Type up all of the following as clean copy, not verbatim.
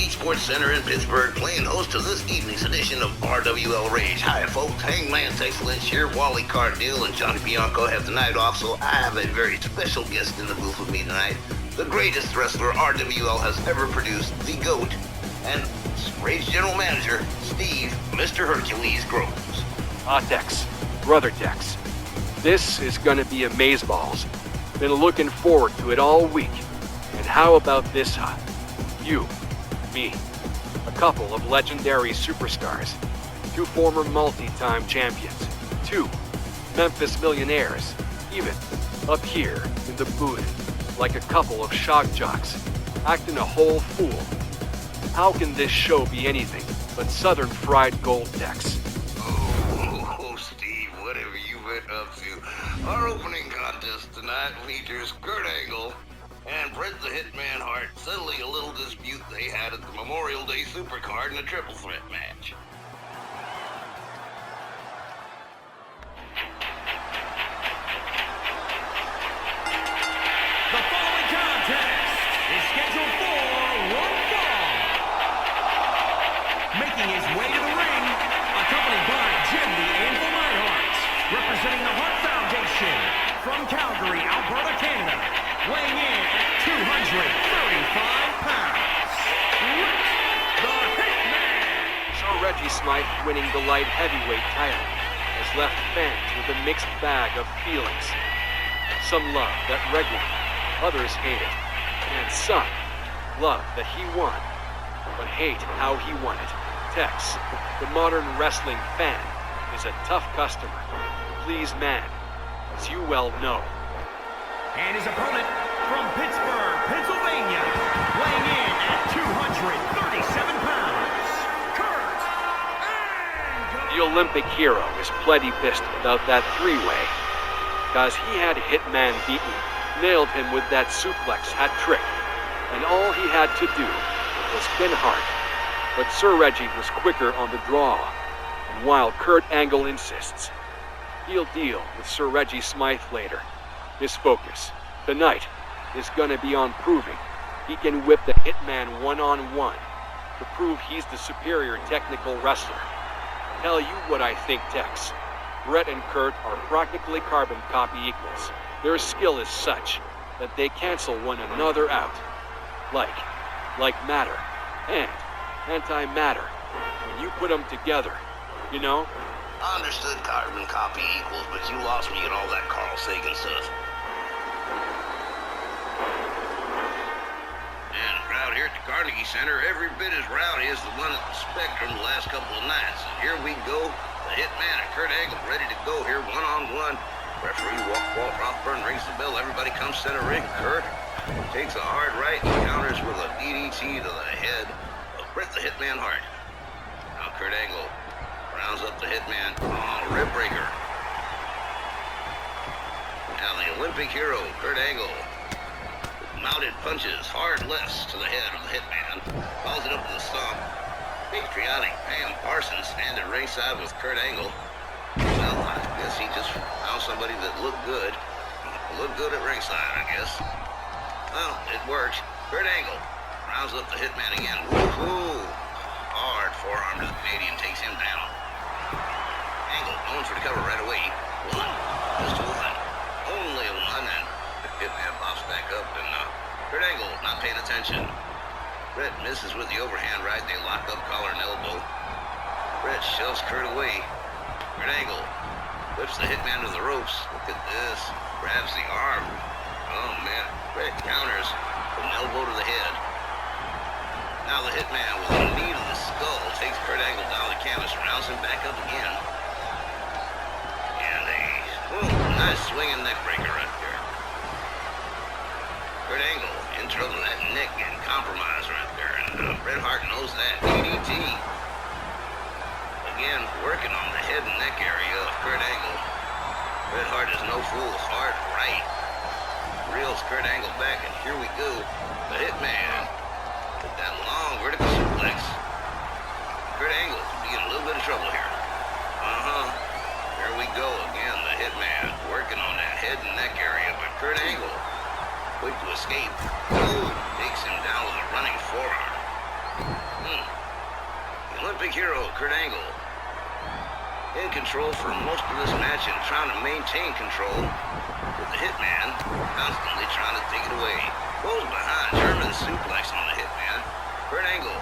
Heat Sports Center in Pittsburgh, playing host to this evening's edition of RWL Rage. Hi, folks. Hangman Tex Lynch here. Wally Cardile and Johnny Bianco have the night off, so I have a very special guest in the booth with me tonight. The greatest wrestler RWL has ever produced, the GOAT, and Rage General Manager, Steve, Mr. Hercules Groves. Tex. Brother Tex. This is gonna be amazeballs. Been looking forward to it all week. And how about this, You, me, a couple of legendary superstars, 2 former multi-time champions, 2 Memphis millionaires, even up here in the booth, like a couple of shock jocks, acting a whole fool. How can this show be anything but Southern fried gold, Tex? Oh, Steve, whatever you've been up to. Our opening contest tonight features Kurt Angle and Bret the Hitman Hart settling a little dispute they had at the Memorial Day Supercard in a triple threat match. The following contest is scheduled for one fall. Making his way to the ring, accompanied by Jim the Anvil Neidhart, representing the Hart Foundation from Calgary, Alberta, Canada, weighing in at 235 pounds, Rick the Hitman. Sir Reggie Smythe winning the light heavyweight title has left fans with a mixed bag of feelings. Some love that Reggie, others hate it, and some love that he won, but hate how he won it. Tex, the modern wrestling fan, is a tough customer, please man, as you well know. And his opponent from Pittsburgh, Pennsylvania, weighing in at 237 pounds, Kurt Angle. The Olympic hero is plenty pissed about that 3-way, cause he had Hitman beaten, nailed him with that suplex hat trick, and all he had to do was pin Hart. But Sir Reggie was quicker on the draw, and while Kurt Angle insists, he'll deal with Sir Reggie Smythe later. His focus tonight is gonna be on proving he can whip the Hitman one-on-one to prove he's the superior technical wrestler. Tell you what I think, Tex. Bret and Kurt are practically carbon copy equals. Their skill is such that they cancel one another out. Like matter and antimatter. When you put them together, you know? I understood carbon copy equals, but you lost me in all that Carl Sagan stuff. And the crowd here at the Carnegie Center, every bit as rowdy as the one at the Spectrum the last couple of nights. And here we go, the Hitman and Kurt Angle ready to go here one-on-one. Referee Walt Rothburn rings the bell. Everybody comes center ring. Kurt takes a hard right and counters with a DDT to the head of Bret the Hitman Hart. Now Kurt Angle rounds up the Hitman. Oh, rib breaker. Now the Olympic hero, Kurt Angle, mounted punches, hard lefts to the head of the Hitman. Calls it up to the stomp. Patriotic Pam Parsons standing ringside with Kurt Angle. Well, I guess he just found somebody that looked good. Looked good at ringside, I guess. Well, it worked. Kurt Angle rounds up the Hitman again. Woohoo! Hard forearm to the Canadian takes him down. Angle going for the cover right away. One. Just one. Only one. And the Hitman pops back up. And Kurt Angle not paying attention. Bret misses with the overhand right. They lock up collar and elbow. Bret shoves Kurt away. Kurt Angle whips the Hitman to the ropes. Look at this. Grabs the arm. Oh, man. Bret counters with an elbow to the head. Now the Hitman with a knee to the skull takes Kurt Angle down the canvas, rounds him back up again. And a nice swinging neck breaker right there. Kurt Angle in trouble. That neck getting compromised right there. And Bret Hart knows that. DDT. Again, working on the head and neck area of Kurt Angle. Bret Hart is no fool. Hard right. Reels Kurt Angle back, and here we go. The Hitman with that long vertical suplex. Kurt Angle could be in a little bit of trouble here. Here we go again. The Hitman working on that head and neck area, but Kurt Angle quick to escape. Ooh, takes him down with a running forearm. The Olympic hero, Kurt Angle, in control for most of this match and trying to maintain control, with the Hitman constantly trying to take it away. Goes behind, German suplex on the Hitman. Kurt Angle,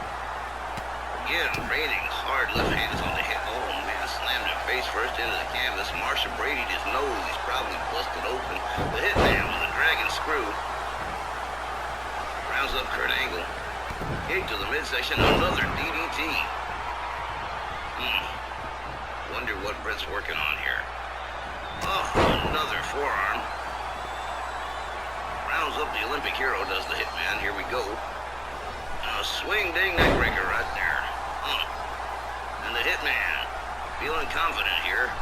again, raining hard left hands on the hit. Oh man, slammed him face first into the canvas. Marsha Brady his nose, he's probably busted open. The Hitman with a dragon screw. Rounds up Kurt Angle. Kick to the midsection, another DDT. Wonder what Brett's working on here. Oh, another forearm. Rounds up the Olympic hero, does the Hitman. Here we go. A swing ding neckbreaker right there. And the Hitman, feeling confident here.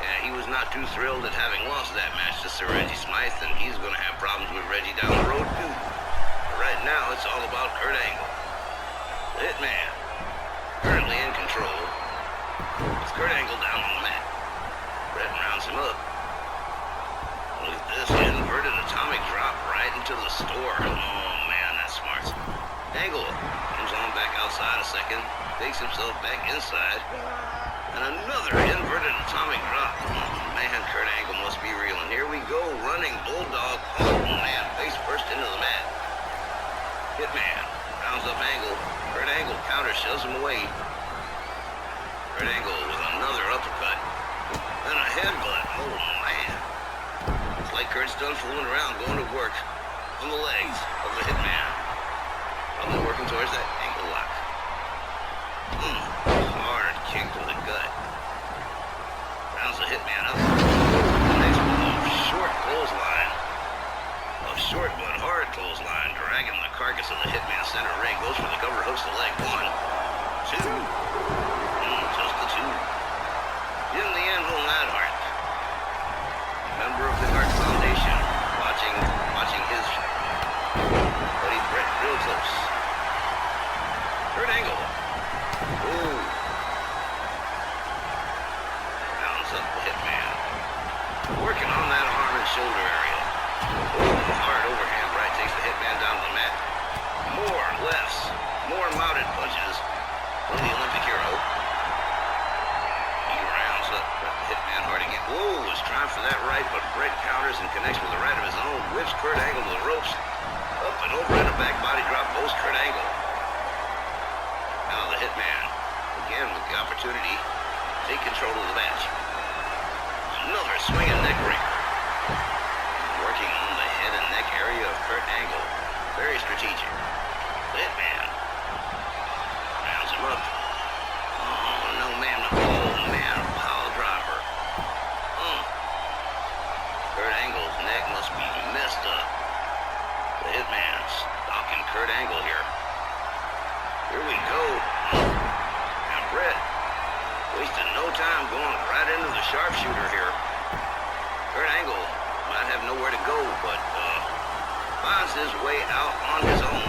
Yeah, he was not too thrilled at having lost that match to Sir Reggie Smythe, and he's going to have problems with Reggie down the road, too. But right now, it's all about Kurt Angle. The Hitman, currently in control. It's Kurt Angle down on the mat. Brett rounds him up. Look at this inverted atomic drop right into the store. Oh, man, that's smart. Angle comes on back outside a second, takes himself back inside, and another inverted atomic drop. Oh, man, Kurt Angle must be reeling. Here we go, running bulldog. Oh, man, face first into the mat. Hitman rounds up Angle. Kurt Angle counter shoves him away. Kurt Angle with another uppercut. Then a headbutt. Oh, man. It's like Kurt's done fooling around, going to work on the legs of the Hitman. Probably working towards that ankle lock. Hard kick to the gut. Rounds the Hitman up. Next move, short clothesline. A short but hard clothesline, dragging the carcass of the Hitman center ring. Goes for the cover, hooks the leg. 1, 2. Just the 2. In the Anvil Neidhart, member of the Hart Foundation, watching his buddy Brett real close. Kurt Angle. Ooh. Rounds up the Hitman. Working on that arm and shoulder area. Ooh, hard overhand right takes the Hitman down to the mat. More lefts, more mounted punches from the Olympic hero. He rounds up the Hitman hard again. Whoa, was trying for that right, but Brett counters and connects with a right of his own. Whips Kurt Angle to the ropes. Up and over and a back body drop goes Kurt Angle. Now the Hitman, again with the opportunity to take control of the match. Another swinging neck breaker. Working on the head and neck area of Kurt Angle. Very strategic. The Hitman rounds him up. Oh, no, man. Oh, man. Pile driver. Kurt Angle's neck must be messed up. The Hitman stalking Kurt Angle here. Here we go. And Brett wasting no time going right into the sharpshooter here. Kurt Angle might have nowhere to go, but finds his way out on his own.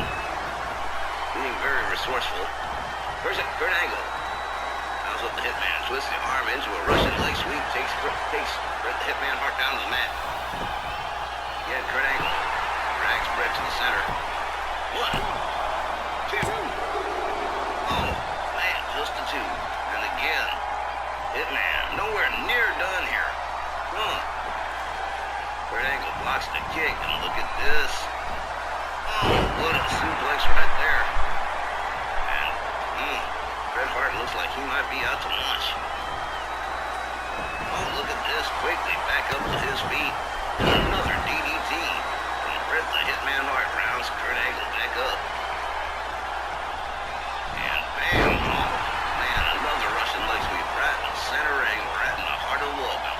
Being very resourceful. Kurt Angle rounds up the Hitman, twists the arm into a Russian leg sweep, takes Brett the Hitman Hart down to the mat. Again, Kurt Angle drags Brett to the center. 1, 2. Oh, man, just the 2. And again, Hitman nowhere near done here. Kurt Angle blocks the kick, and look at this. Oh, what a suplex right there. And Bret Hart looks like he might be out to lunch. Oh, look at this. Quickly back up to his feet. And another DDT from Bret the Hitman Hart. Rounds Kurt Angle back up. And bam. Oh, man, another Russian leg sweep right in the center ring, right in the heart of the open.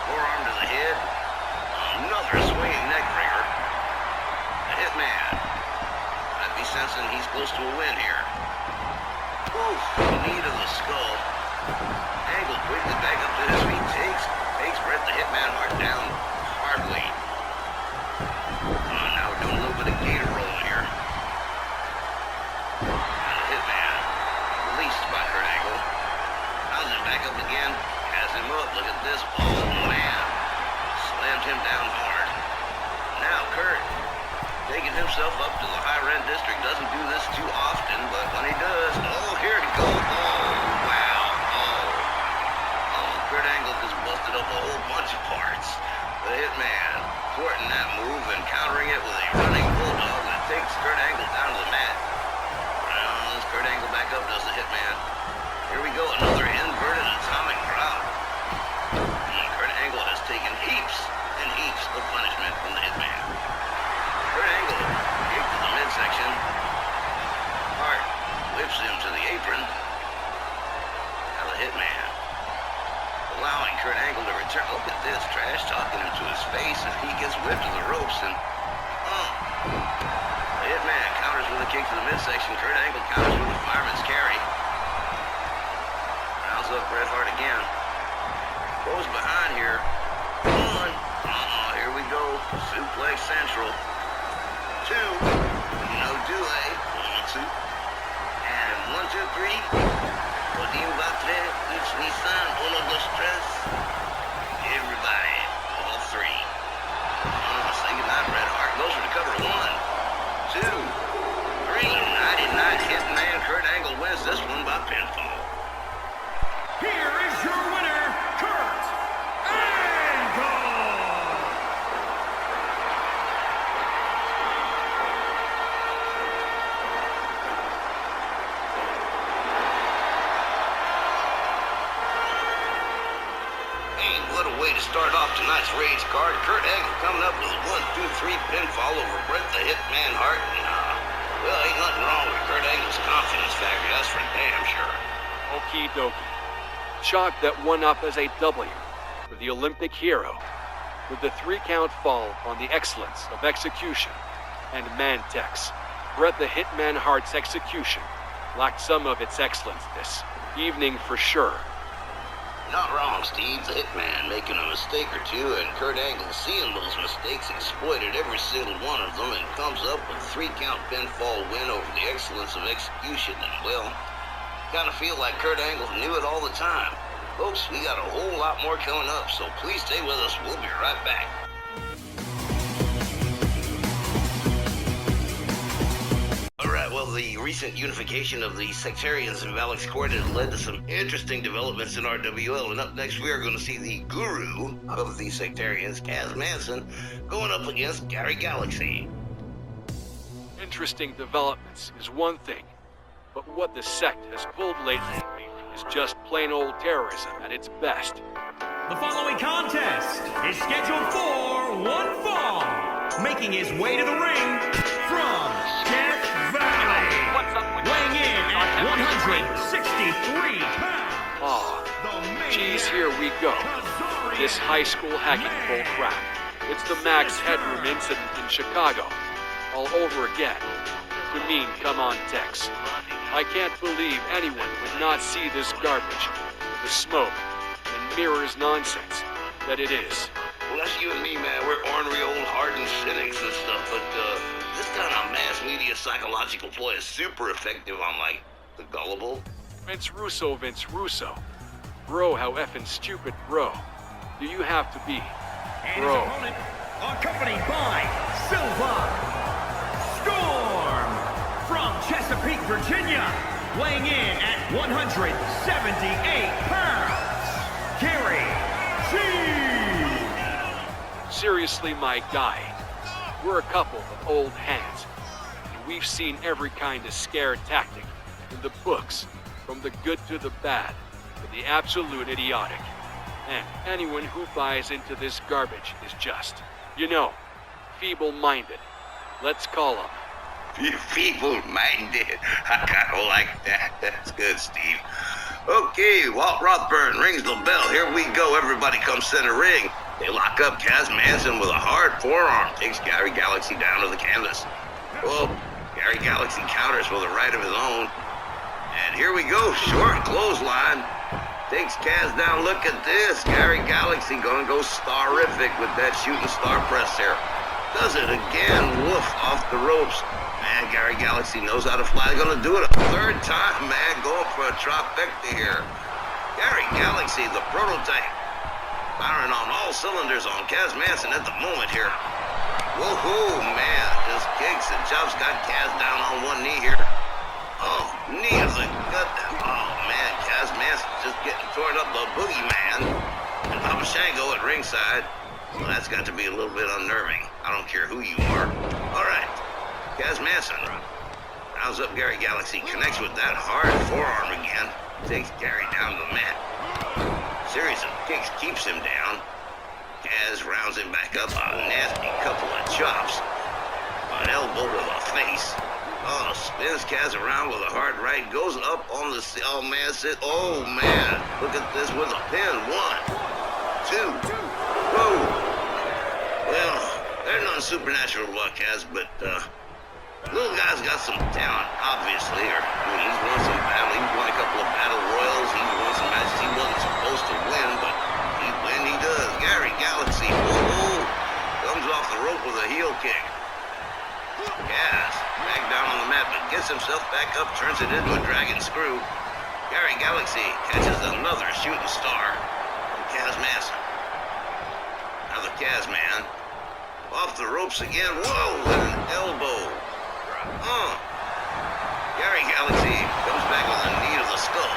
Forearm to the head. Another swinging neck breaker. The Hitman might be sensing he's close to a win here. Oof, knee to the skull. Angle quickly back up to his feet. Takes Bret the Hitman Hart down hardly. Now we're doing a little bit of gator rolling here. And the Hitman released by Kurt Angle. Rounds him back up again. Has him up. Look at this. Oh, man. Slammed him down hard. Now Kurt, taking himself up to the high rent district, doesn't do do this too often, but when he does, oh, here it goes. Oh, wow. Oh, Kurt Angle just busted up a whole bunch of parts. The Hitman thwarting that move and countering it with a running bulldog that takes Kurt Angle down to the mat. Rounds Kurt Angle back up, does the Hitman. Here we go, another inverted atomic drop. Kurt Angle has taken heaps and heaps of punishment from the Hitman. Kurt Angle kicked to the midsection. Hart whips him to the apron. Now the Hitman allowing Kurt Angle to return. Look at this, trash talking him to his face as he gets whipped to the ropes. And the Hitman counters with a kick to the midsection. Kurt Angle counters with a fireman's carry. Rounds up Bret Hart again. Goes behind here. One. Here we go. Suplex Central. Two. No delay. 1, 2. And 1, 2, 3. Podín batre, which Nissan, uno, dos, tres. Everybody. All three. Say goodnight, Bret Hart. Goes for the cover. 1, 2, 3. 99 Hitman. Kurt Angle wins this one by pinfall. Here is your winner, Kurt Angle! Hey, what a way to start off tonight's Rage card. Kurt Angle coming up with a 1, 2, 3 pinfall over Bret the Hitman Hart. And, well, ain't nothing wrong with Kurt Angle's confidence factor, that's for damn sure. Okie dokie. Chalk that one up as a W for the Olympic hero, with the 3-count fall on the excellence of execution and Mantex. Bret the Hitman Hart's execution lacked some of its excellence this evening for sure. Not wrong, Steve. The Hitman making a mistake or two, and Kurt Angle seeing those mistakes, exploited every single one of them, and comes up with a 3-count pinfall win over the excellence of execution. And, well, kind of feel like Kurt Angle knew it all the time. Folks, we got a whole lot more coming up, so please stay with us. We'll be right back. Alright, well, the recent unification of the sectarians of Alex Court has led to some interesting developments in RWL, and up next we are going to see the guru of the sectarians, Kaz Manson, going up against Gary Galaxy. Interesting developments is one thing, but what the sect has pulled lately is just plain old terrorism at its best. The following contest is scheduled for one fall. Making his way to the ring from Death Valley. Weighing in at 163 pounds. Geez, here we go. This high school hacking bull crap. It's the Max Headroom incident in Chicago. All over again. To mean, come on, Tex. I can't believe anyone would not see this garbage. The smoke and mirrors nonsense that it is. Well, that's you and me, man. We're ornery old hardened cynics and stuff, but this kind of mass media psychological ploy is super effective on, like, the gullible. Vince Russo. Bro, how effing stupid, bro. Do you have to be, And bro? his opponent, accompanied by Silva Storm from Chesapeake, Virginia, weighing in at 178 pounds, Gary G. Seriously, my guy. We're a couple of old hands, and we've seen every kind of scare tactic in the books, from the good to the bad, to the absolute idiotic. And anyone who buys into this garbage is just, feeble-minded. Let's call them. Feeble-minded. I kind of like that. That's good, Steve. Okay, Walt Rothburn rings the bell. Here we go. Everybody come center ring. They lock up Kaz Manson with a hard forearm. Takes Gary Galaxy down to the canvas. Well, Gary Galaxy counters with a right of his own. And here we go. Short clothesline. Takes Kaz down. Look at this. Gary Galaxy gonna go starific with that shooting star press here. Does it again. Woof, off the ropes. Man, Gary Galaxy knows how to fly. They're gonna do it a third time, man. Going for a trifecta here. Gary Galaxy, the prototype. Firing on all cylinders on Kaz Manson at the moment here. Whoa, man. Just kicks and chops. Got Kaz down on one knee here. Oh, knee of the gut. Oh, man. Kaz Manson just getting torn up the boogeyman. And Papa Shango at ringside. Well, that's got to be a little bit unnerving. I don't care who you are. All right. Kaz Manson rounds up Gary Galaxy. Connects with that hard forearm again. Takes Gary down to the mat. Series of kicks keeps him down. Kaz rounds him back up. A nasty couple of chops. An elbow to the face. Oh, spins Kaz around with a hard right. Goes up on the... Oh, man. Oh, man. Look at this with a pin. 1, 2. Whoa. Well, there's nothing supernatural about Kaz, but, little guy's got some talent, obviously. He's won some battle. He's won a couple of battle royals. He's won some matches he wasn't supposed to win, but he does. Gary Galaxy, whoa, comes off the rope with a heel kick. Kaz back down on the mat, but gets himself back up, turns it into a dragon screw. Gary Galaxy catches another shooting star from Kaz Manson. Now the Kaz man off the ropes again. Whoa, with an elbow. Gary Galaxy comes back with a knee to the skull.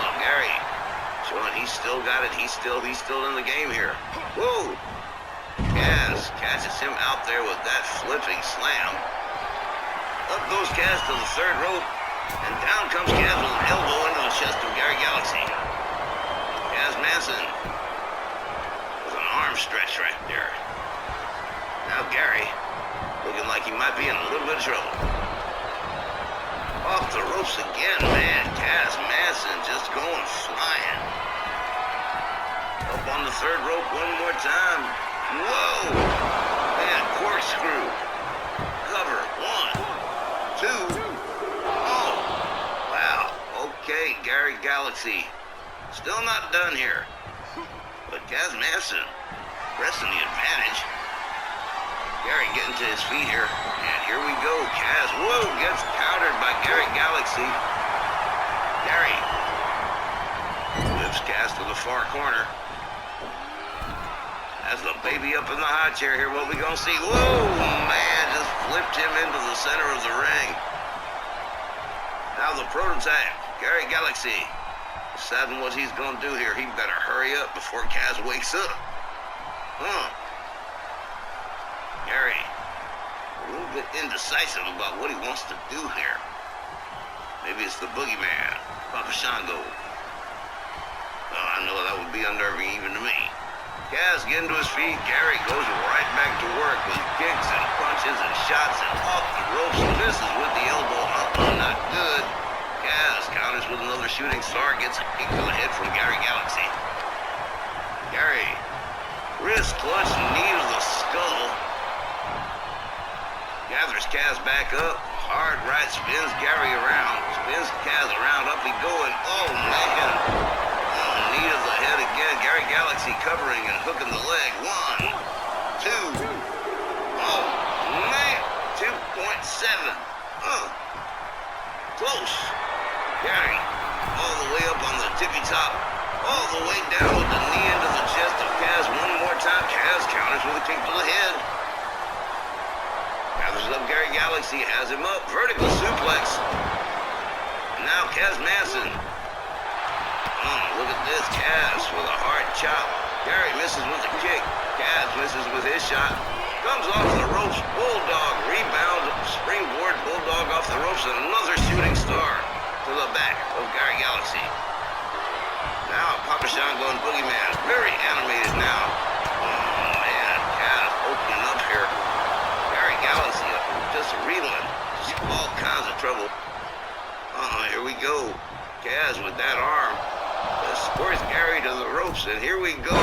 Oh, Gary showing he's still got it. He's still in the game here. Whoa. Kaz catches him out there with that flipping slam. Up goes Kaz to the third rope. And down comes Kaz with an elbow into the chest of Gary Galaxy. Kaz Manson with an arm stretch right there. Now Gary looking like he might be in a little bit of trouble. Off the ropes again, man. Kaz Manson just going flying. Up on the third rope one more time. Whoa! Man, corkscrew. Cover. 1, 2. Oh! Wow. Okay, Gary Galaxy. Still not done here. But Kaz Manson pressing the advantage. Gary getting to his feet here. And here we go. Kaz, whoa, gets countered by Gary Galaxy. Gary whips Kaz to the far corner. Has the baby up in the high chair here. What we gonna see? Whoa, man, just flipped him into the center of the ring. Now the prototype, Gary Galaxy, deciding what he's gonna do here. He better hurry up before Kaz wakes up. Gary, a little bit indecisive about what he wants to do here. Maybe it's the boogeyman, Papa Shango. Oh, I know that would be unnerving even to me. Kaz getting to his feet. Gary goes right back to work with kicks and punches and shots and off the ropes. Misses with the elbow. Not good. Kaz counters with another shooting star. Gets a kick to the head from Gary Galaxy. Gary, wrist clutch, knee to the skull. Gathers Kaz back up. Hard right, spins Gary around. Spins Kaz around, up he going. Oh, man. Knee to the head again. Gary Galaxy covering and hooking the leg. 1, 2. Oh, man. 2.7. Close. Gary, all the way up on the tippy top. All the way down with the knee into the chest of Kaz. One more time. Kaz counters with a kick to the head. Gathers up Gary Galaxy, has him up, vertical suplex. Now Kaz Manson. Look at this, Kaz with a hard chop. Gary misses with a kick. Kaz misses with his shot. Comes off the ropes, bulldog, rebound, springboard, bulldog off the ropes, and another shooting star to the back of Gary Galaxy. Now Papa Shango and Boogeyman, very animated now. Oh man, Kaz opening up here. Gary Galaxy just reeling, just all kinds of trouble. Here we go. Kaz with that arm. Squirts Gary to the ropes, and here we go.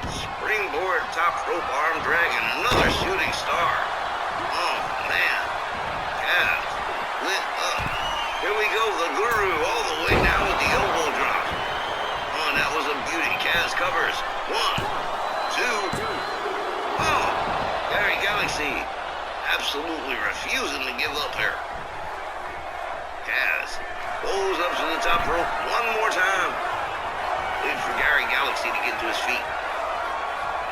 Springboard, top rope arm drag, and another shooting star. Oh, man. Kaz lit up. Here we go, the Guru all the way down with the elbow drop. Oh, and that was a beauty. Kaz covers. 1, 2. Oh, Gary Galaxy absolutely refusing to give up here. Kaz pulls up to the top rope one more time. Wait for Gary Galaxy to get to his feet.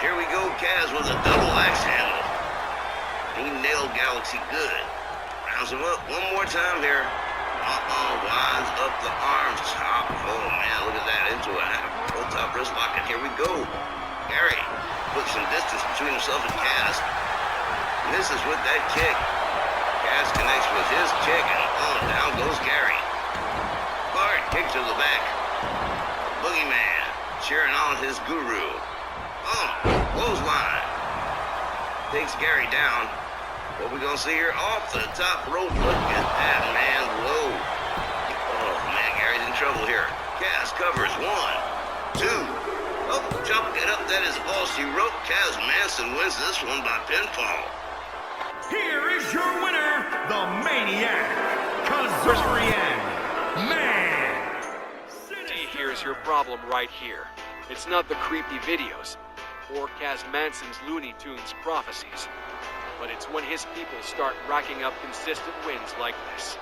Here we go, Kaz with a double axe handle. He nailed Galaxy good. Rounds him up one more time here. Winds up the arms. Top. Oh, man, look at that. Into a full top wrist lock, and here we go. Gary puts some distance between himself and Kaz. Misses with that kick. Kaz connects with his kick, and down goes Gary. Hard kick to the back. Boogeyman cheering on his guru. Clothesline. Takes Gary down. What we gonna see here? Off the top rope. Look at that, man. Whoa. Oh, man, Gary's in trouble here. Kaz covers. 1, 2. Oh, jump it up. That is all she wrote. Kaz Manson wins this one by pinfall. Here is your winner, the Maniac, Kazarian Man. See, here's your problem right here. It's not the creepy videos or Kaz Manson's Looney Tunes prophecies, but it's when his people start racking up consistent wins like this.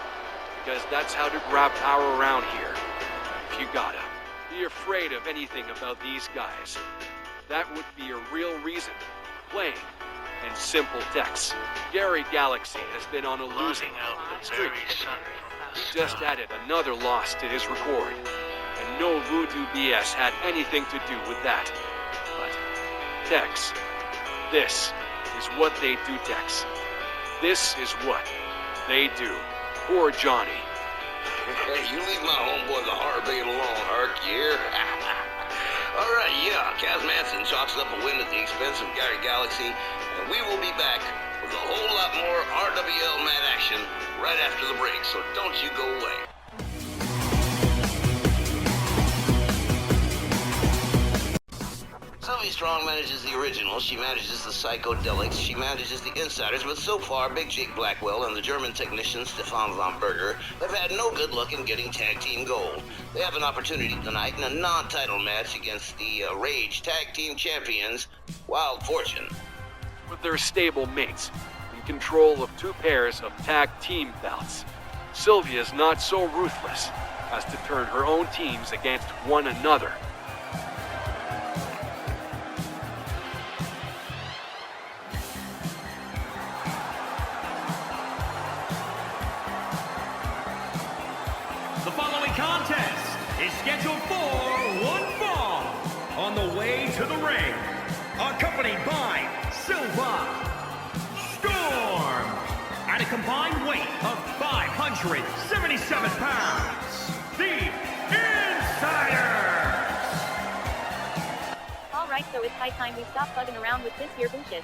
Because that's how to grab power around here. If you gotta be afraid of anything about these guys, that would be a real reason. Playing and simple text. Gary Galaxy has been on a losing streak. He just added another loss to his record, and no voodoo BS had anything to do with that. But Tex, this is what they do, Tex. This is what they do. Poor Johnny. Hey, you leave my homeboy the Heartbeat alone, Hark, you hear? All right, yeah, Kaz Manson chalks up a win at the expense of Gary Galaxy, and we will be back with a whole lot more RWL Mad action right after the break, so don't you go away. Sylvie Strong manages the originals, she manages the psychedelics, she manages the insiders, but so far, Big Jake Blackwell and the German technician Stefan von Berger have had no good luck in getting tag team gold. They have an opportunity tonight in a non-title match against the Rage tag team champions, Wild Fortune. With their stable mates, in control of 2 pairs of tag team belts, Sylvia is not so ruthless as to turn her own teams against one another. The following contest is scheduled for one fall. On the way to the ring, accompanied by Silva, Storm, at a combined weight of 577 pounds, the Insiders. All right, so it's high time we stop fucking around with this here bullshit.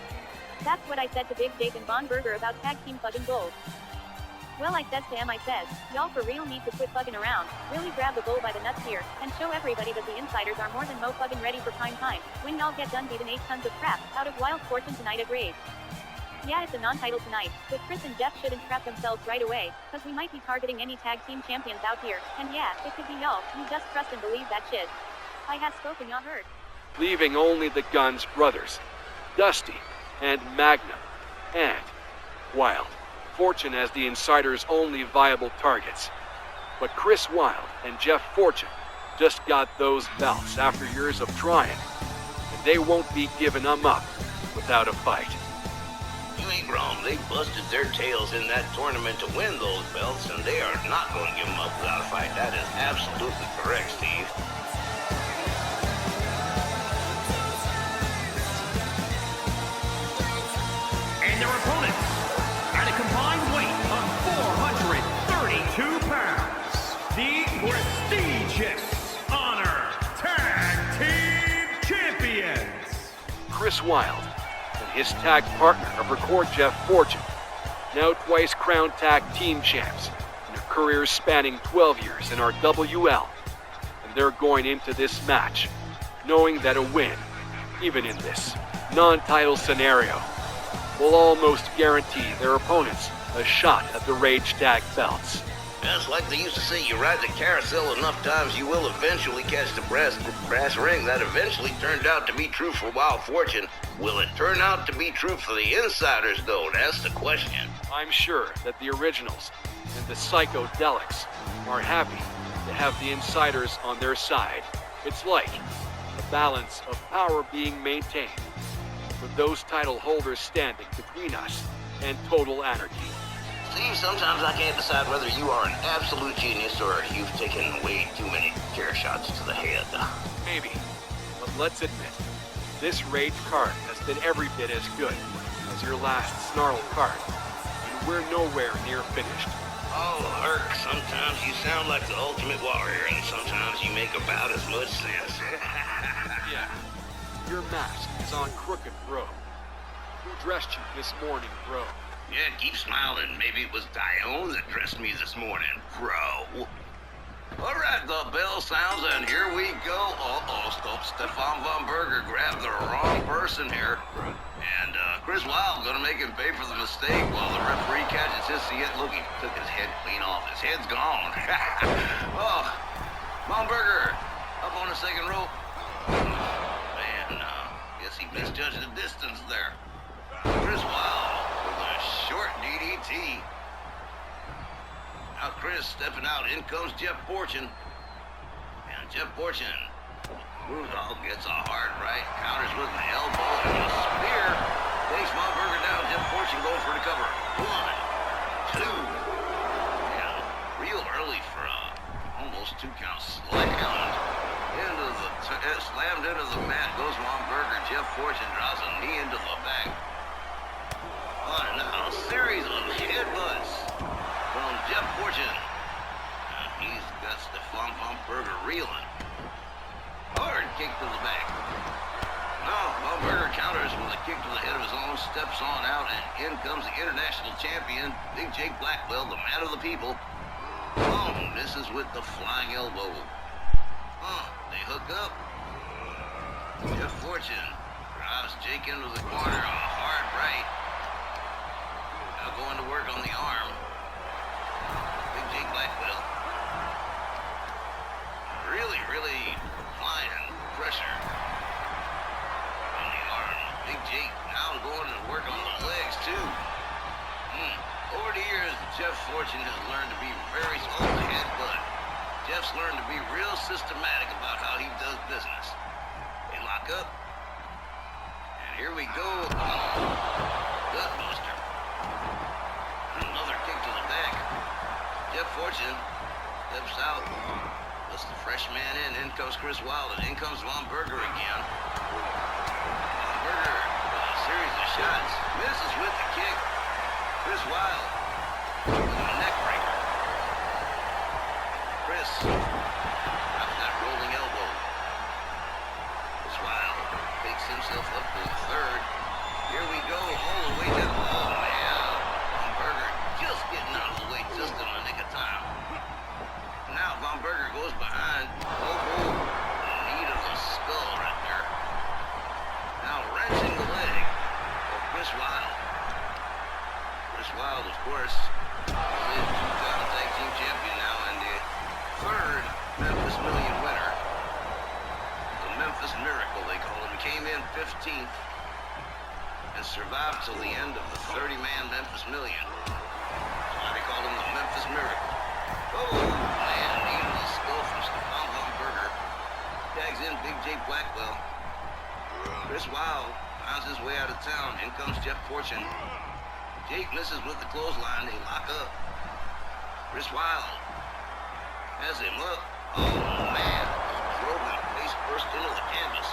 That's what I said to Big Jake and Von Berger about tag team fucking gold. Well, I says to him, y'all for real need to quit fucking around, really grab the bull by the nuts here, and show everybody that the insiders are more than mo fucking ready for prime time, when y'all get done beating 8 tons of crap out of Wild Fortune tonight at Rage. Yeah, it's a non-title tonight, but Chris and Jeff shouldn't trap themselves right away, cause we might be targeting any tag team champions out here, and yeah, it could be y'all, you just trust and believe that shit. I have spoken, y'all heard. Leaving only the Guns brothers, Dusty and Magnum, and Wild Fortune as the Insiders' only viable targets. But Chris Wilde and Jeff Fortune just got those belts after years of trying, and they won't be giving them up without a fight. You ain't wrong. They busted their tails in that tournament to win those belts, and they are not going to give them up without a fight. That is absolutely correct, Steve. And their opponents, at a combined weight of 432 pounds, the prestigious Honor Tag Team Champions. Chris Wilde and his tag partner of record Jeff Fortune, now twice crowned tag team champs in a career spanning 12 years in our WL. And they're going into this match knowing that a win, even in this non-title scenario, will almost guarantee their opponents a shot at the Rage tag belts. That's like they used to say, you ride the carousel enough times, you will eventually catch the brass ring. That eventually turned out to be true for Wild Fortune. Will it turn out to be true for the Insiders, though? That's the question. I'm sure that the originals and the psychedelics are happy to have the Insiders on their side. It's like a balance of power being maintained, with those title holders standing between us and total anarchy. See, sometimes I can't decide whether you are an absolute genius or you've taken way too many chair shots to the head. Maybe. But let's admit, this Rage card has been every bit as good as your last Snarl card, and we're nowhere near finished. Oh, Herc, sometimes you sound like the ultimate warrior, and sometimes you make about as much sense. Yeah. Your mask is on crooked, bro. Who dressed you this morning, bro? Yeah, keep smiling. Maybe it was Dione that dressed me this morning, bro. All right, the bell sounds, and here we go. Stop. Stefan von Berger grabbed the wrong person here. And Chris Wilde gonna make him pay for the mistake while the referee catches his CN. Look, he took his head clean off. His head's gone. Oh, von Berger up on the second rope. Man, guess he misjudged the distance there. Chris Wilde with a short DDT. Now Chris stepping out. In comes Jeff Fortune. And Jeff Fortune moves off, gets a hard right, counters with an elbow and a spear. Takes von Berger down. Jeff Fortune going for the cover. 1, 2. And real early for almost 2 counts. Slammed into the mat goes von Berger. Jeff Fortune draws a knee into the back. And now a series of headbutts from Jeff Fortune. He's got Stefan von Berger reeling. Hard kick to the back. Now, von Berger counters with a kick to the head of his own, steps on out, and in comes the international champion, Big Jake Blackwell, the man of the people. Misses with the flying elbow. They hook up. Jeff Fortune drives Jake into the corner, a hard right. Now going to work on the arm. Big Jake Blackwell. Really applying pressure on the arm. Big Jake now going to work on the legs too. Over the years, Jeff Fortune has learned to be very old headbutt. Jeff's learned to be real systematic about how he does business. They lock up. And here we go. Gut buster. Another kick to the back. Jeff Fortune steps out. Puts the fresh man in. In comes Chris Wilde, and in comes von Berger again. Von Berger with a series of shots. Misses with the kick. Chris Wilde with a neck breaker. Chris drops that rolling elbow. Chris Wilde picks himself up to the third. Here we go, all the way down. Oh man, von Berger just getting out of the way just in the nick of time. Now von Berger goes behind. Knee to the skull right there. Now wrenching the leg of Chris Wilde. Chris Wilde, of course, is 2-time tag team champion now and the 3rd Memphis Million winner. The Memphis Miracle, they call him. He came in 15th and survived till the end of the 30-man Memphis Million. That's why they call him the Memphis Miracle. Oh, man, knee to the skull from Stefan von Berger. Tags in Big Jake Blackwell. Chris Wilde finds his way out of town. In comes Jeff Fortune. Jake misses with the clothesline. They lock up. Chris Wilde has him up. Oh, man. Drove him face first into the canvas.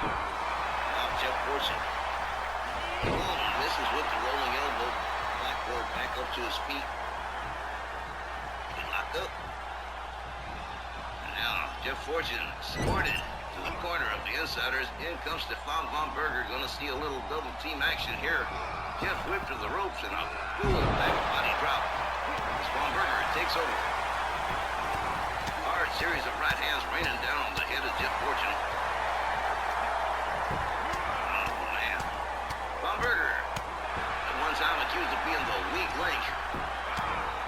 Now Jeff Fortune. Misses with the rolling elbow. Blackwell back up to his feet. They lock up. And now Jeff Fortune squirted to the corner of the Insiders. In comes Stefan von Berger. Gonna see a little double team action here. Jeff whipped to the ropes and a full back body drop. As von Berger takes over. Hard series of right hands raining down on the head of Jeff Fortune. Oh man. Von Berger, at one time accused of being the weak link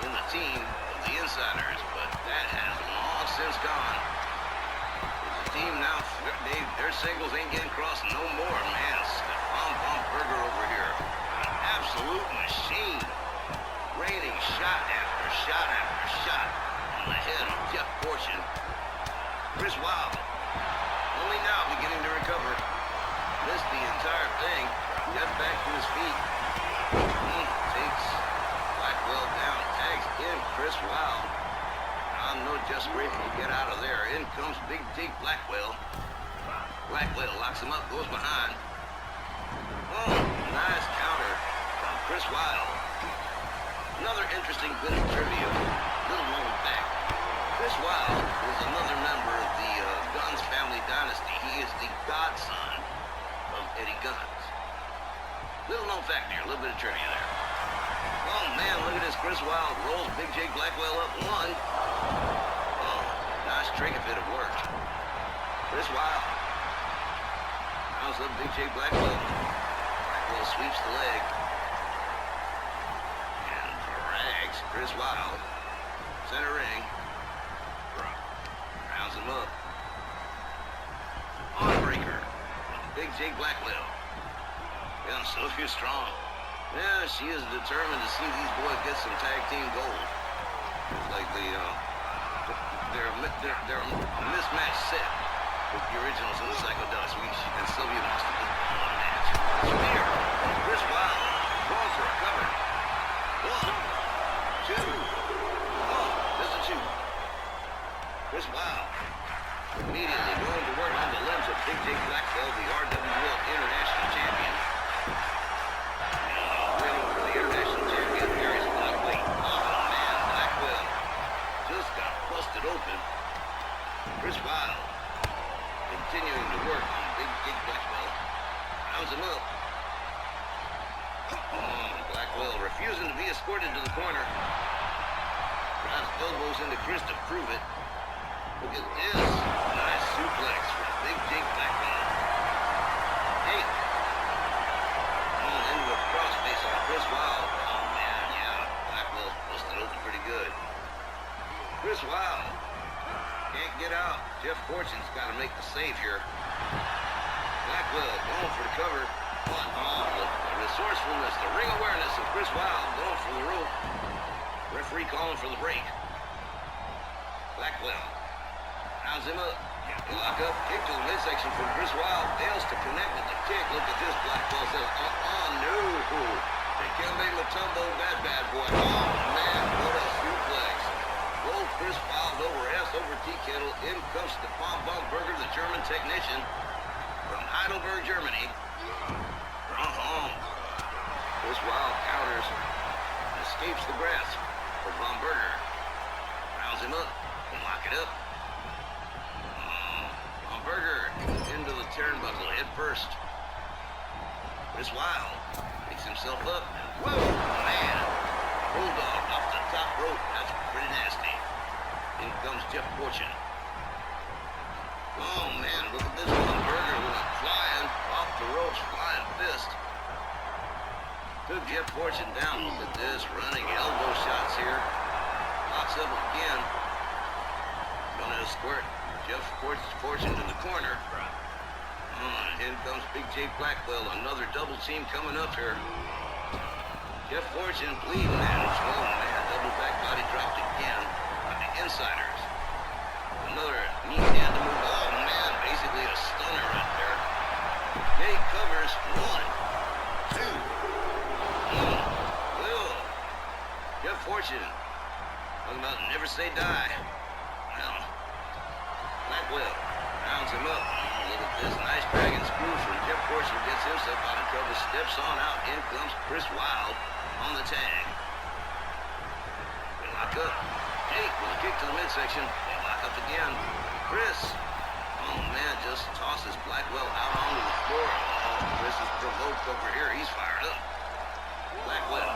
in the team of the Insiders, but that has long since gone. The team now, their singles ain't getting crossed no more, man. Stefan von Berger over here. Absolute machine, raining shot after shot after shot on the head of Jeff Fortune. Chris Wilde, only now beginning to recover. Missed the entire thing. Jeff back to his feet. Takes Blackwell down. Tags in Chris Wild. I'm no just grateful to get out of there. In comes Big Jake Blackwell. Blackwell locks him up, goes behind. Oh, nice counter from Chris Wild. Another interesting bit of trivia, little known fact. Chris Wild was another member of the Guns family dynasty. He is the godson of Eddie Guns. Little known fact here, a little bit of trivia there. Oh man, look at this. Chris Wild rolls Big Jake Blackwell up one. Oh, nice trick if it had worked. Chris Wild. How's up Big Jake Blackwell? Blackwell sweeps the leg. And drags Chris Wild. Center ring. Rounds him up. Armbreaker. Big Jake Blackwell. Yeah, Sylvia Strong. Yeah, she is determined to see these boys get some tag team gold. Like they're a mismatched set with the originals and the Psychedelics. And Sylvia wants to put on a match. Spear. Chris Wild. Going for a cover. 1, 2. Oh, there's a 2. Chris Wild. Immediately going to work on the limbs of Big Jake Blackwell, the RWL International Champion. Waiting for the International Champion, Harry's lightweight. Oh man, Blackwell just got busted open. Chris Wild continuing to work on Big Jake Blackwell. Rounds him up. Blackwell refusing to be escorted to the corner. Drives elbows into Chris to prove it. Look at this. Nice suplex from Big Jake Blackwell. Hey. Into a crossface on Chris Wild. Oh, man, yeah. Blackwell busted open pretty good. Chris Wild. Can't get out. Jeff Fortune's got to make the save here. Blackwell going for the cover. Oh, the resourcefulness, the ring awareness of Chris Wild going for the rope. Referee calling for the break. Blackwell. Rounds him up. Lock up. Kick to the midsection from Chris Wild. Fails to connect with the kick. Look at this. Blackwell says, no. They can't make Matumbo bad boy. Oh, man. What a suplex. Roll Chris Wild over ass over tea kettle. In comes Stefan Baumberger, the German technician from Heidelberg, Germany. Chris Wild counters and escapes the grasp of Baumberger. Rounds him up and lock it up. Baumberger into the turnbuckle head first. Chris Wild picks himself up. Whoa, man. Bulldog off the top rope. That's pretty nasty. In comes Jeff Fortune. Oh, man, look at this Baumberger who is flying off the ropes, flying fist. Took Jeff Fortune down. Look at this, running elbow shots here. Locks up again. Gonna escort Jeff Fortune to the corner. In comes Big Jake Blackwell. Another double team coming up here. Jeff Fortune bleeding out. Oh man, double back body dropped again by the insiders. Another knee hand to move. Oh man, basically a stunner right there. Jake covers 1, 2. Jeff Fortune. Talking about never say die. Well, Blackwell rounds him up. Look at this nice dragon screw from Jeff Fortune. Gets himself out of trouble. Steps on out. In comes Chris Wild on the tag. They lock up. Jake with a kick to the midsection. They lock up again. Chris. Oh man, just tosses Blackwell out onto the floor. Oh, Chris is provoked over here. He's fired up. Blackwell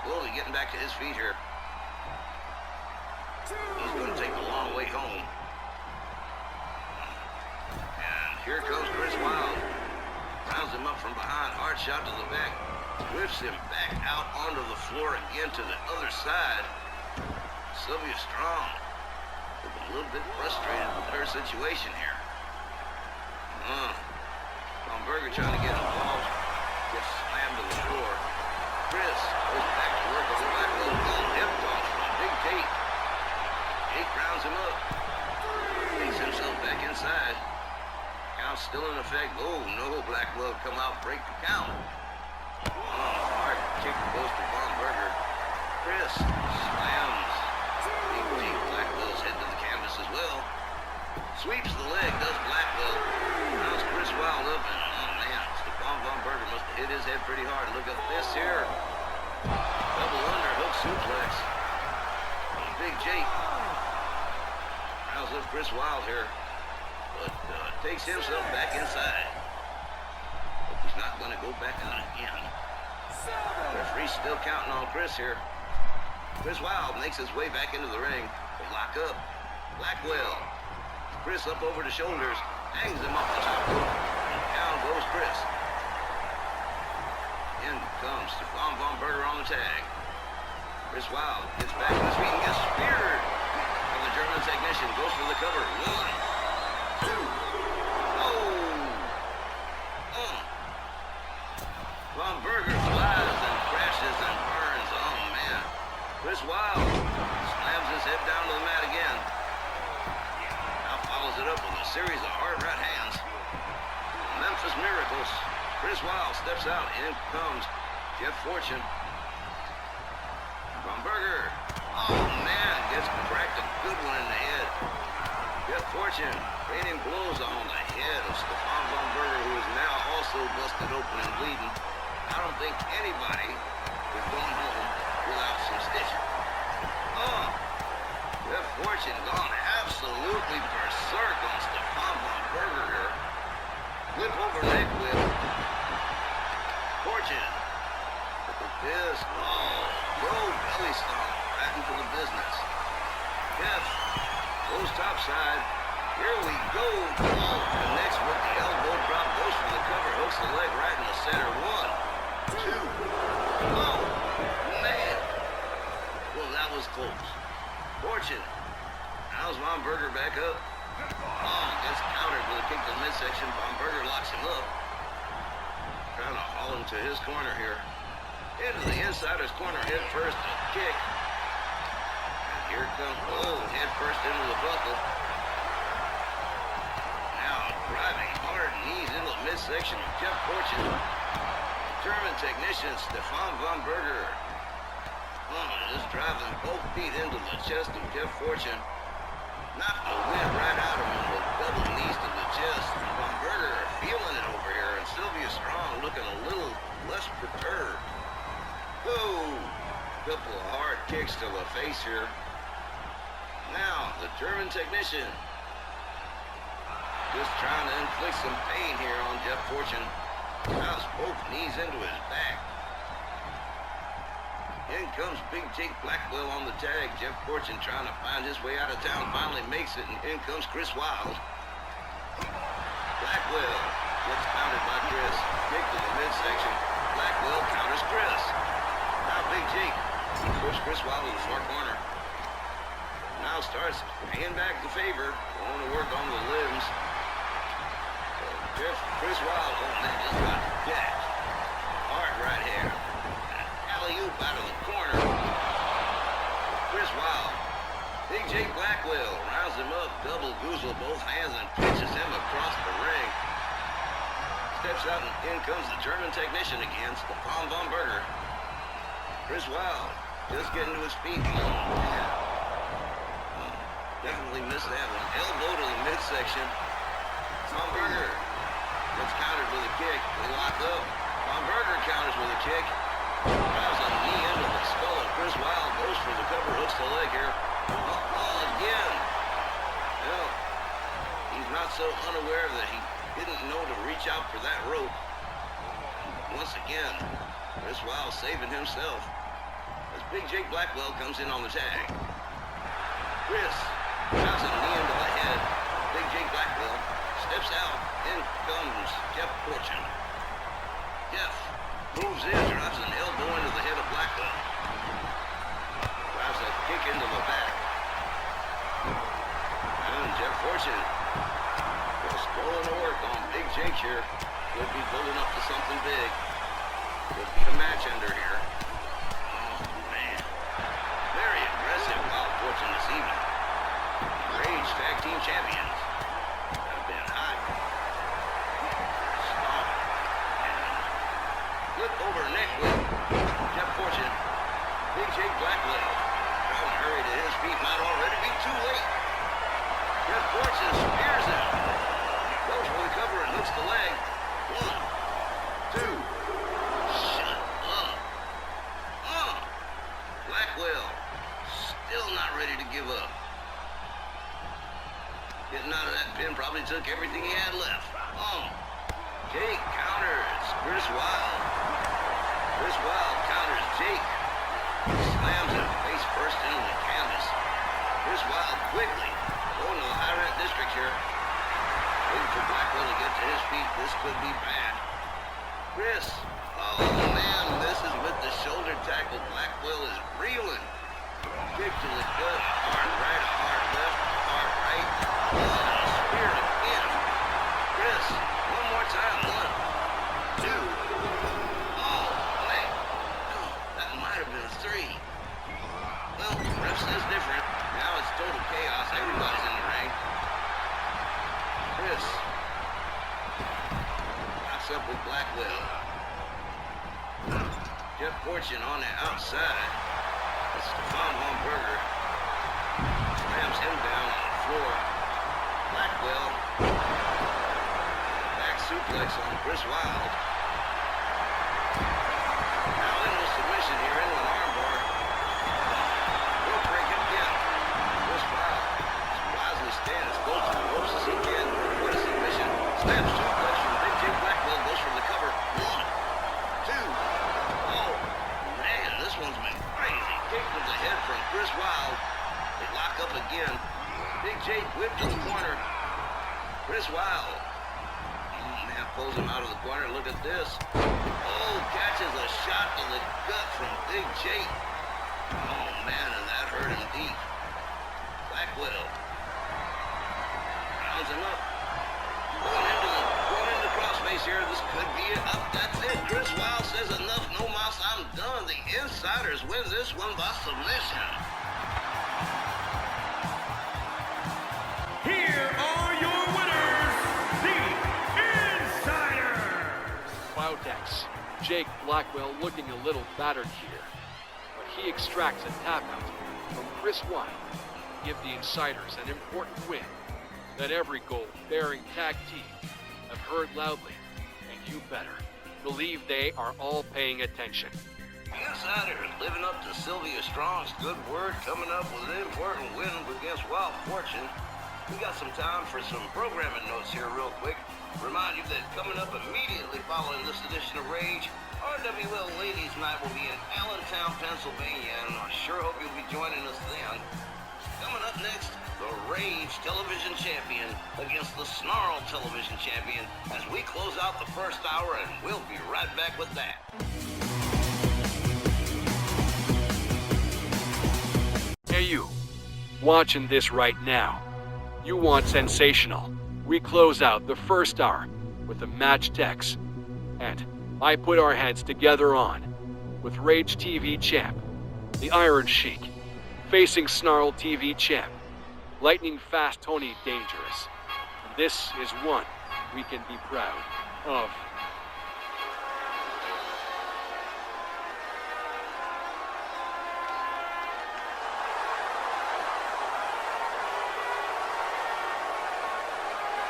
slowly getting back to his feet here. He's going to take the long way home. And here comes Chris Wild. Rounds him up from behind. Hard shot to the back. Whips him back out onto the floor again to the other side. Sylvia Strong looking a little bit frustrated with her situation here. Baumberger trying to get involved. Gets slammed to the floor. Chris goes back to work on the Blackwell. Hip toss from Big Jake. Jake rounds him up. Takes himself back inside. Count still in effect. Oh no, Blackwell come out, break the count. Hard Kick goes to Von Berger. Chris slams Big Jake Blackwell's head to the canvas as well. Sweeps the leg, does Blackwell. Now Chris Wilde up, and oh man, Stephon Von Berger must have hit his head pretty hard. Look at this here. Double underhook suplex. Big Jake rounds up Chris Wilde here, but takes himself back inside. But he's not going to go back out again. Referee's still counting on Chris here. Chris Wilde makes his way back into the ring. They lock up. Blackwell. Chris up over the shoulders, hangs him off the top rope, and down goes Chris. In comes Stephon Von Berger on the tag. Chris Wilde gets back to his feet and gets speared. And the German technician goes for the cover. 1, 2. Oh! Von Berger flies and crashes and burns. Oh, man. Chris Wilde slams his head down to the mat again. Now follows it up with a series of hard right hands. Memphis Miracles. Chris Wilde steps out. In comes Jeff Fortune. Von Berger. Oh, man. Gets cracked a good one in the head. Jeff Fortune raining blows on the head of Stephon Von Berger, who is now also busted open and bleeding. I don't think anybody is going home without some stitches. Oh, Jeff Fortune gone absolutely berserk on Stephon Von Berger here. Whip over neck whip. Fortune. Look at this. Oh, go belly stomp right into the business. Jeff goes topside. Here we go. Oh, connects with the elbow drop. Goes for the cover. Hooks the leg right in the center. 1, 2. Oh, man. Well, that was close. Fortune. How's Von Berger back up? Oh, gets countered with a kick to the midsection. Von Berger locks him up. Trying to haul him to his corner here. Into the insider's corner, head first, a kick. And here comes, oh, head first into the buckle. Now driving hard knees into the midsection of Jeff Fortune. German technician Stephon Von Berger. Oh, just driving both feet into the chest of Jeff Fortune. Knocked the wind right out of him with double knees to the chest. Von Berger feeling it over here, and Sylvia Strong looking a little less perturbed. Oh, couple of hard kicks to the face here. Now, the German technician just trying to inflict some pain here on Jeff Fortune. House both knees into his back. In comes Big Jake Blackwell on the tag. Jeff Fortune trying to find his way out of town. Finally makes it, and in comes Chris Wilde. Blackwell gets countered by Chris. Kick to the midsection. Blackwell counters Chris. Now Big Jake pushes Chris Wilde to the far corner. Now starts paying back the favor. Going to work on the limbs. Chris Wilde, oh man, just got jacked. Hard right here. Alley-oop out of the corner. Chris Wilde. Big Jake Blackwell rounds him up, double goozle both hands and pitches him across the ring. Steps out and in comes the German technician again, Stephon Von Berger. Chris Wilde just getting to his feet. Oh, man. Definitely missed that one. Elbow to the midsection. Von Berger gets countered with a kick. They lock up. Von Berger counters with a kick. Drives a knee into the skull of Chris Wilde. Goes for the cover. Hooks the leg here. Oh, again. Well, he's not so unaware that he didn't know to reach out for that rope. Once again, Chris Wilde saving himself as Big Jake Blackwell comes in on the tag. Chris drives a knee into the head. Big Jake Blackwell steps out. In comes Jeff Fortune. Jeff moves in, drives an elbow into the head of Blackwell. Drives a kick into the back. And Jeff Fortune just going to work on Big Jake here. Could be building up to something big. Could be a match under here. Oh, man. Very aggressive Wild Fortune this evening. Rage Tag Team Champions have been hot. Stop. And flip over neck quick. Jeff Fortune. Big Jake Blackwell. Trying to hurry to his feet might already be too late. Jeff Fortune spears him. Goes for the cover and hooks the leg. 1, 2. Shut up. Blackwell. Still not ready to give up. Getting out of that pin probably took everything he had left. Jake counters Chris Wilde. Chris Wilde counters Jake. Slams him face first into the canvas. Chris Wilde quickly going to the high rent district here. Waiting for Blackwell to get to his feet. This could be bad. Chris. Oh man, this is with the shoulder tackle. Blackwell is reeling. Kick to the gut. Hard right, hard left, hard right. Spear again. Chris, one more time. 1, 2. Oh, man. That might have been 3. Well, ref says different. Now it's total chaos. Everybody's in the ring. Chris knocks up with Blackwell. Jeff Fortune on the outside. It's Stefan Homburger. Slams him down on the floor. Blackwell. Back suplex on Chris Wilde. Now into a submission here, into an armbar. Rope break again. Chris Wilde wisely stands as close to the ropes as he can. What a submission. Slams suplex from Big Jake Blackwell. Goes for the cover. 1, 2. Oh, man, this one's been crazy. Kick with the head from Chris Wilde. They lock up again. Big Jake whipped to the corner. Chris Wilde. Man, pulls him out of the corner. Look at this. Oh, catches a shot to the gut from Big Jake. Oh, man, and that hurt him deep. Blackwell. Rounds him up. Going into crossface here. This could be it. Up, that's it. Chris Wilde says enough. No mouse. I'm done. The Insiders win this one by submission. Here are your winners, the Insiders. Wowdex. Jake Blackwell looking a little battered here, but he extracts a tap out from Chris Wilde to give the Insiders an important win that every gold-bearing tag team have heard loudly, and you better believe they are all paying attention. The Insiders living up to Sylvia Strong's good word, coming up with an important win against Wild Fortune. We got some time for some programming notes here real quick. Remind you that coming up immediately following this edition of Rage, RWL Ladies Night will be in Allentown, Pennsylvania, and I sure hope you'll be joining us then. Coming up next, the Rage Television Champion against the Snarl Television Champion as we close out the first hour, and we'll be right back with that. Hey you, watching this right now. You want sensational. We close out the first hour with a match text. And I put our heads together on with Rage TV champ, the Iron Sheik, facing Snarl TV champ, Lightning Fast Tony Dangerous. And this is one we can be proud of.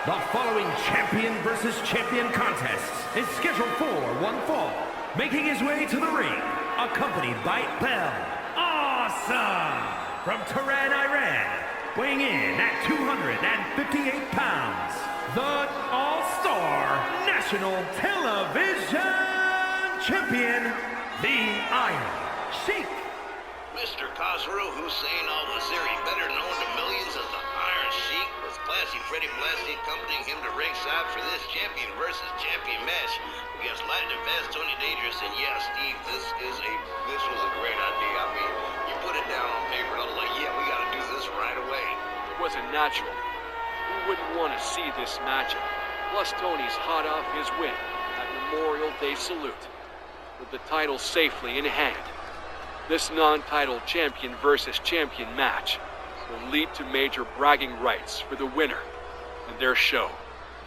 The following champion versus champion contest is scheduled for one fall. Making his way to the ring, accompanied by Bell Awesome from Tehran, Iran, weighing in at 258 pounds, the All-Star National Television Champion, the Iron Sheik. Mr. Khosrow Hussein al-Waziri, better known to millions as the Iron Sheik, with Classy Freddie Blassie accompanying him to ringside for this champion versus champion match against Lightning Fast Tony Dangerous. And yeah, Steve, this was a great idea. I mean, you put it down on paper and I was like, yeah, we gotta do this right away. It wasn't natural. Who wouldn't want to see this matchup? Plus Tony's hot off his win at Memorial Day Salute, with the title safely in hand. This non-title champion versus champion match will lead to major bragging rights for the winner and their show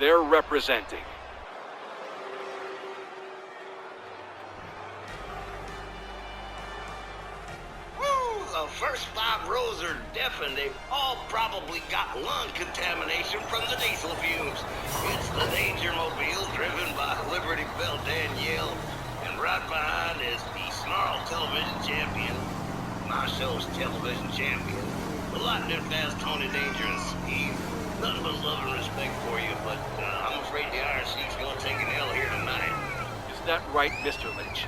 they're representing. first 5 rows are deafened. They've all probably got lung contamination from the diesel fumes. It's the Danger Mobile driven by Liberty Bell Danielle. And right behind is the Snarl Television Champion, my show's television champion, the lightning fast Tony Dangerous. Steve, nothing but love and respect for you, but I'm afraid the Iron Sheik's gonna take an L here tonight. Is that right, Mr. Lynch?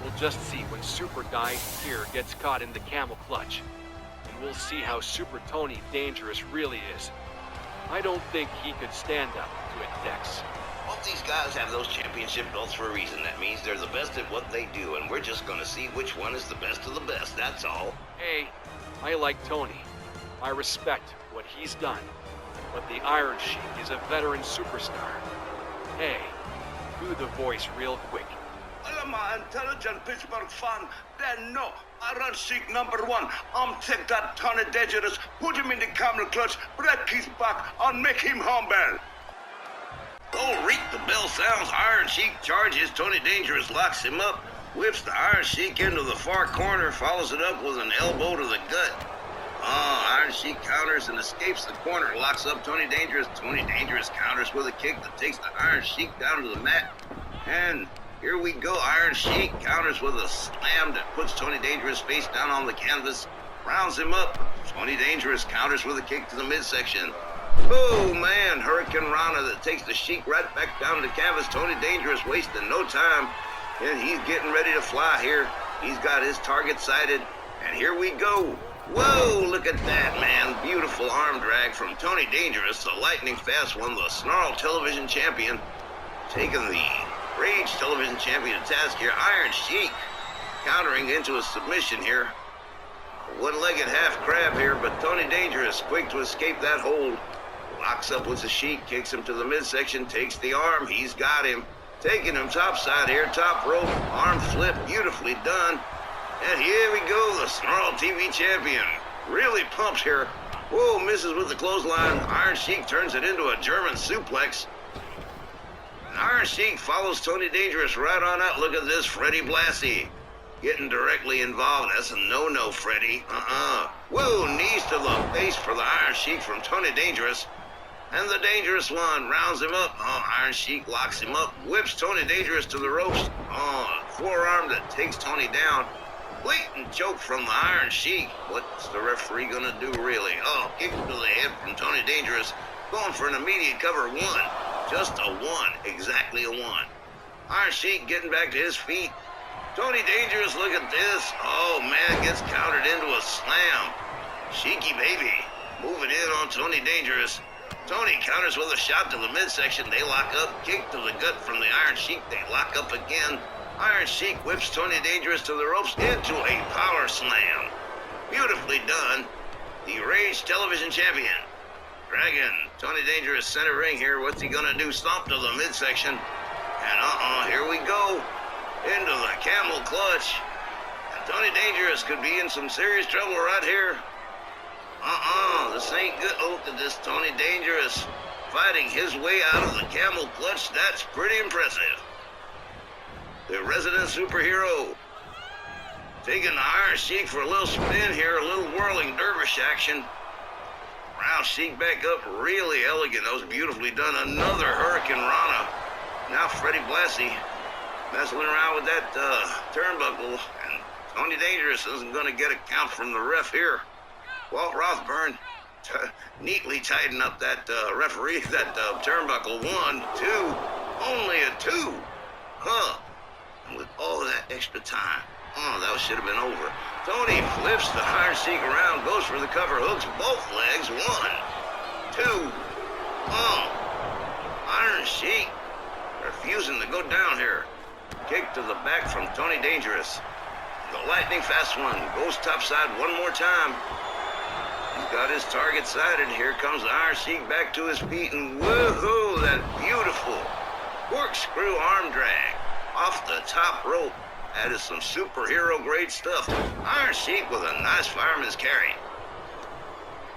We'll just see when Super Guy here gets caught in the camel clutch. And we'll see how Super Tony Dangerous really is. I don't think he could stand up to it, Dex. Both these guys have those championship belts for a reason. That means they're the best at what they do, and we're just gonna see which one is the best of the best, that's all. Hey, I like Tony. I respect what he's done. But the Iron Sheik is a veteran superstar. Hey, do the voice real quick. Well, I'm an intelligent Pittsburgh fan. Then no, Iron Sheik #1. Take that Tony Dangerous, put him in the camel clutch, break his back, and make him humble. Oh, reek, the bell sounds. Iron Sheik charges. Tony Dangerous locks him up, whips the Iron Sheik into the far corner, follows it up with an elbow to the gut. Iron Sheik counters and escapes the corner, locks up Tony Dangerous. Tony Dangerous counters with a kick that takes the Iron Sheik down to the mat. And here we go. Iron Sheik counters with a slam that puts Tony Dangerous face down on the canvas, rounds him up. Tony Dangerous counters with a kick to the midsection. Oh, man, Hurricane Rana that takes the Sheik right back down to the canvas. Tony Dangerous wasting no time, and he's getting ready to fly here. He's got his target sighted, and here we go. Whoa, look at that, man. Beautiful arm drag from Tony Dangerous, the lightning fast one, the Snarl Television Champion, taking the Rage Television Champion to task here. Iron Sheik countering into a submission here. A one-legged half crab here, but Tony Dangerous quick to escape that hold. Locks up with the Sheik, kicks him to the midsection, takes the arm. He's got him. Taking him topside here, top rope, arm flip, beautifully done. And here we go, the Snarl TV champion. Really pumped here. Whoa, misses with the clothesline. Iron Sheik turns it into a German suplex. And Iron Sheik follows Tony Dangerous right on out. Look at this, Freddie Blassie getting directly involved. That's a no-no, Freddie. Whoa, knees to the face for the Iron Sheik from Tony Dangerous. And the Dangerous one rounds him up. Iron Sheik locks him up, whips Tony Dangerous to the ropes. Forearm that takes Tony down. Blatant choke from the Iron Sheik. What's the referee gonna do, really? Kick to the head from Tony Dangerous. Going for an immediate cover. 1. Just a 1. Exactly a 1. Iron Sheik getting back to his feet. Tony Dangerous, look at this. Oh, man, gets countered into a slam. Sheiky baby moving in on Tony Dangerous. Tony counters with a shot to the midsection. They lock up. Kick to the gut from the Iron Sheik. They lock up again. Iron Sheik whips Tony Dangerous to the ropes into a power slam. Beautifully done. The Rage Television Champion. Dragon. Tony Dangerous center ring here. What's he gonna do? Stomp to the midsection. And here we go. Into the camel clutch. And Tony Dangerous could be in some serious trouble right here. This ain't good. Look at this Tony Dangerous fighting his way out of the camel clutch. That's pretty impressive. The resident superhero taking the Iron Sheik for a little spin here, a little whirling dervish action. Round Sheik back up, really elegant. That was beautifully done. Another Hurricane Rana. Now Freddie Blassie messing around with that turnbuckle, and Tony Dangerous isn't going to get a count from the ref here. Walt Rothburn neatly tighten up that referee, that turnbuckle. 1, 2, only a 2. And with all of that extra time, that should have been over. Tony flips the Iron Sheik around, goes for the cover, hooks both legs. 1, 2. Iron Sheik refusing to go down here. Kick to the back from Tony Dangerous. The lightning fast one goes topside one more time. He's got his target sighted. Here comes the Iron Sheik back to his feet, and woohoo, that beautiful corkscrew arm drag off the top rope. That is some superhero grade stuff. Iron Sheik with a nice fireman's carry.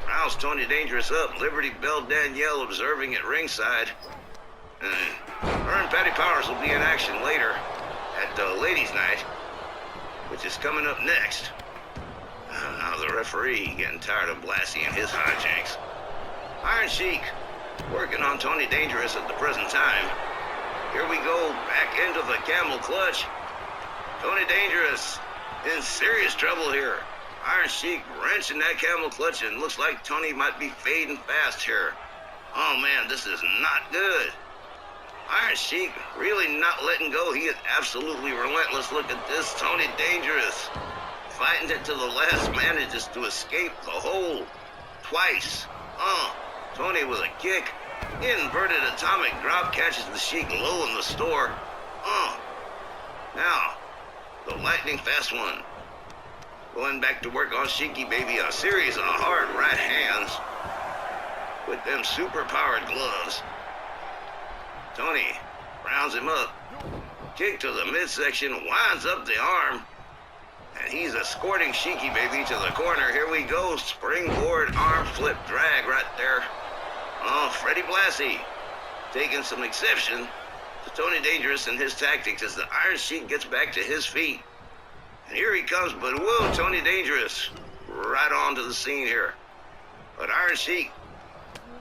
Rounds Tony Dangerous up. Liberty Bell Danielle observing at ringside. Her and Patty Powers will be in action later at Ladies' Night, which is coming up next. Now of the referee getting tired of Blassie and his hijinks. Iron Sheik working on Tony Dangerous at the present time. Here we go, back into the camel clutch. Tony Dangerous in serious trouble here. Iron Sheik wrenching that camel clutch, and looks like Tony might be fading fast here. Oh man, this is not good. Iron Sheik really not letting go. He is absolutely relentless. Look at this, Tony Dangerous fighting it to the last, manages to escape the hole twice. Tony with a kick. Inverted atomic drop catches the Sheik low in the store. Now, the lightning fast one. Going back to work on Sheiky Baby, a series of hard right hands with them super-powered gloves. Tony rounds him up. Kick to the midsection, winds up the arm. And he's escorting Sheiky Baby to the corner. Here we go, springboard arm flip drag right there. Freddie Blassie taking some exception to Tony Dangerous and his tactics as the Iron Sheik gets back to his feet. And here he comes, but whoa, Tony Dangerous right onto the scene here. But Iron Sheik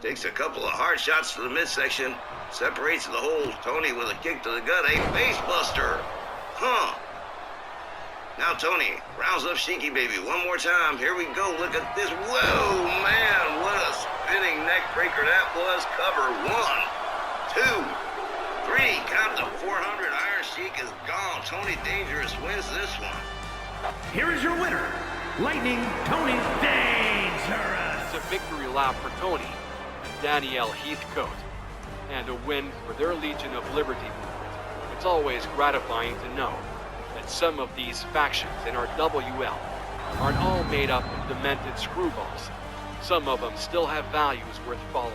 takes a couple of hard shots to the midsection, separates the hole. Tony with a kick to the gut, a face buster. Now Tony rounds up Sheiky Baby one more time. Here we go, look at this. Whoa, man, what a spinning neck breaker that was. Cover 1, 2, 3, count to 400. Iron Sheik is gone. Tony Dangerous wins this one. Here is your winner, Lightning Tony Dangerous. It's a victory lap for Tony and Danielle Heathcote, and a win for their Legion of Liberty movement. It's always gratifying to know that some of these factions in our WL aren't all made up of demented screwballs. Some of them still have values worth following.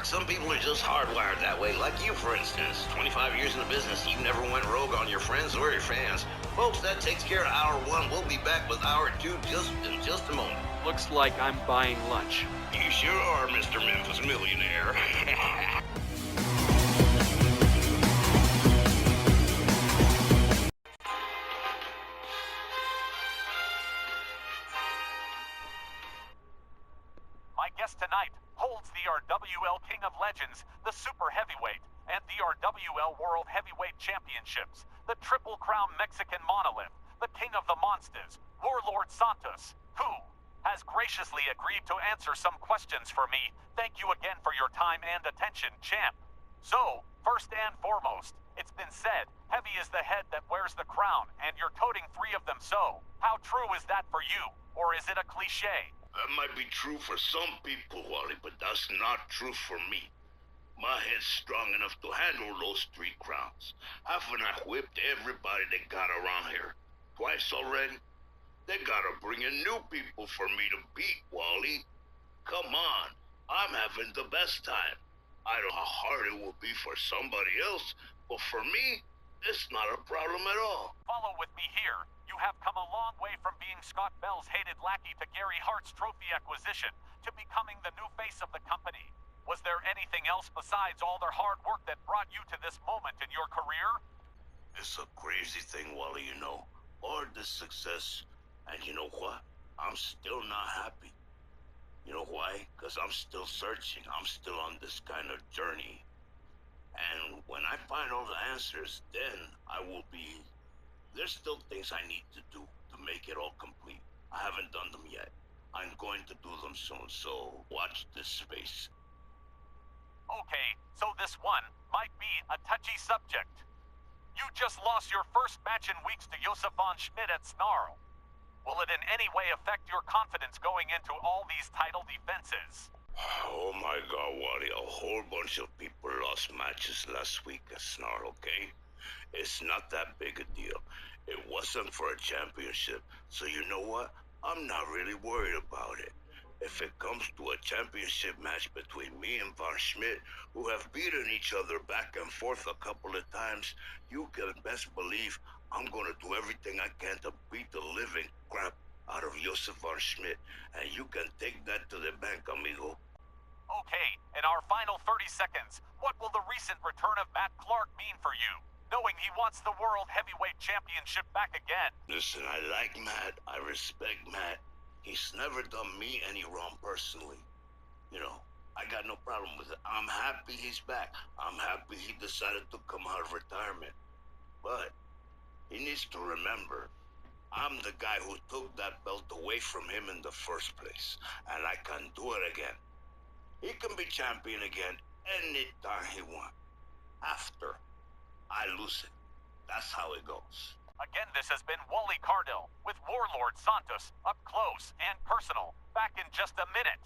Some people are just hardwired that way, like you, for instance. 25 years in the business, you never went rogue on your friends or your fans. Folks, that takes care of hour 1. We'll be back with hour 2 in just a moment. Looks like I'm buying lunch. You sure are, Mr. Memphis Millionaire. My guest tonight holds the RWL King of Legends, the Super Heavyweight, and the RWL World Heavyweight Championships, the Triple Crown Mexican Monolith, the King of the Monsters, Warlord Santos, who has graciously agreed to answer some questions for me. Thank you again for your time and attention, champ. So, first and foremost, it's been said, heavy is the head that wears the crown, and you're toting 3 of them so. How true is that for you, or is it a cliche? That might be true for some people, Wally, but that's not true for me. My head's strong enough to handle those 3 crowns. Haven't I whipped everybody they got around here? Twice already? They gotta bring in new people for me to beat, Wally. Come on, I'm having the best time. I don't know how hard it will be for somebody else, but for me, it's not a problem at all. Follow with me here. You have come a long way from being Scott Bell's hated lackey to Gary Hart's trophy acquisition to becoming the new face of the company. Was there anything else besides all their hard work that brought you to this moment in your career? It's a crazy thing, Wally, you know. All this success, and you know what? I'm still not happy. You know why? Because I'm still searching. I'm still on this kind of journey. And when I find all the answers, then I will be... There's still things I need to do to make it all complete. I haven't done them yet. I'm going to do them soon, so watch this space. Okay, so this one might be a touchy subject. You just lost your first match in weeks to Josef von Schmidt at Snarl. Will it in any way affect your confidence going into all these title defenses? Oh my God, Wally, a whole bunch of people lost matches last week at Snarl, okay? It's not that big a deal. It wasn't for a championship, so you know what? I'm not really worried about it. If it comes to a championship match between me and Von Schmidt, who have beaten each other back and forth a couple of times, you can best believe I'm gonna do everything I can to beat the living crap out of Josef Von Schmidt, and you can take that to the bank, amigo. Okay, in our final 30 seconds, what will the recent return of Matt Clark mean for you, knowing he wants the World Heavyweight Championship back again? Listen, I like Matt, I respect Matt. He's never done me any wrong personally. You know, I got no problem with it. I'm happy he's back. I'm happy he decided to come out of retirement. But he needs to remember, I'm the guy who took that belt away from him in the first place, and I can do it again. He can be champion again anytime he wants. After I lose it. That's how it goes. Again, this has been Wally Cardell with Warlord Santos up close and personal. Back in just a minute.